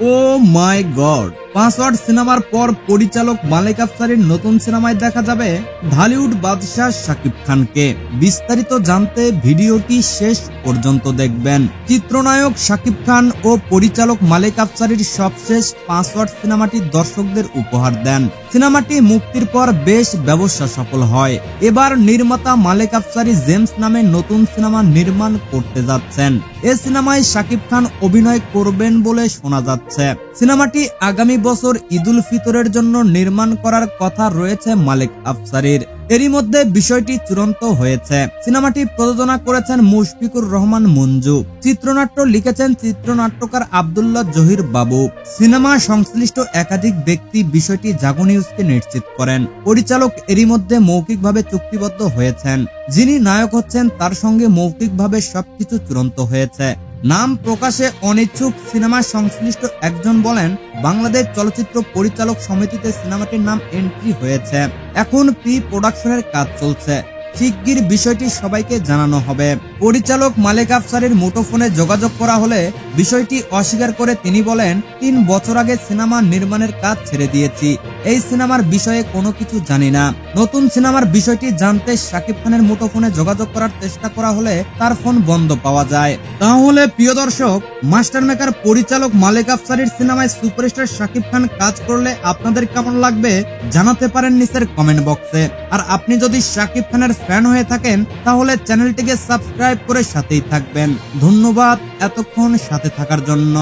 ও মাই god, password সিনেমার পর পরিচালক মালেক আফসারীর নতুন সিনেমায় দেখা যাবে ঢালিউড বাদশাহ শাকিব খানকে। বিস্তারিত জানতে ভিডিওটি শেষ পর্যন্ত দেখবেন। চিত্রনায়ক শাকিব খান ও পরিচালক মালেক আফসারীর সবশেষ পাসওয়ার্ড সিনেমাটি দর্শকদের উপহার দেন। সিনেমাটি মুক্তির পর বেশ ব্যবসা সফল হয়। এবার নির্মাতা মালেক আফসারী জেমস নামে নতুন সিনেমা নির্মাণ করতে যাচ্ছেন। এ সিনেমায় শাকিব খান অভিনয় করবেন বলে শোনা যাচ্ছে। সিনেমাটি আগামী বছর ঈদুল ফিতরের জন্য নির্মাণ করার কথা রয়েছে মালেক আফসারীর। এরই মধ্যে বিষয়টি চূড়ান্ত হয়েছে। সিনেমাটি প্রযোজনা করেছেন মুশফিকুর রহমান মঞ্জু। চিত্রনাট্য লিখেছেন চিত্রনাট্যকার আব্দুল্লাহ জহির বাবু। সিনেমা সংশ্লিষ্ট একাধিক ব্যক্তি বিষয়টি জাগো নিউজকে নিশ্চিত করেন। পরিচালক এরই মধ্যে মৌখিকভাবে চুক্তিবদ্ধ হয়েছেন। যিনি নায়ক হচ্ছেন তার সঙ্গে মৌখিকভাবে সবকিছু চূড়ান্ত হয়েছে। নাম প্রকাশে অনিচ্ছুক সিনেমা সংশ্লিষ্ট একজন বলেন, বাংলাদেশ চলচ্চিত্র পরিচালক সমিতিতে সিনেমাটির নাম এন্ট্রি হয়েছে। এখন প্রি প্রোডাকশনের কাজ চলছে। শিগগির বিষয়টি সবাইকে জানানো হবে। পরিচালক মালেক আফসারীর মুঠোফোনে যোগাযোগ করা হলে বিষয়টি অস্বীকার করে তিনি বলেন, ৩ বছর আগে সিনেমা নির্মাণের কাজ ছেড়ে দিয়েছি। এই সিনেমার বিষয়ে কোনো কিছু জানি না। নতুন সিনেমার বিষয়টি জানতে শাকিব খানের মুঠোফোনে যোগাযোগ করার চেষ্টা করা হলে তার ফোন বন্ধ পাওয়া যায়। তাহলে প্রিয় দর্শক, মাস্টার মেকার পরিচালক মালেক আফসারীর সিনেমায় সুপারস্টার শাকিব খান কাজ করলে আপনাদের কেমন লাগবে জানাতে পারেন নিচের কমেন্ট বক্সে। আর আপনি যদি শাকিব খানের ফ্যান হয়ে থাকেন তাহলে চ্যানেলটিকে সাবস্ক্রাইব করে সাথেই থাকবেন। ধন্যবাদ এতক্ষণ সাথে থাকার জন্য।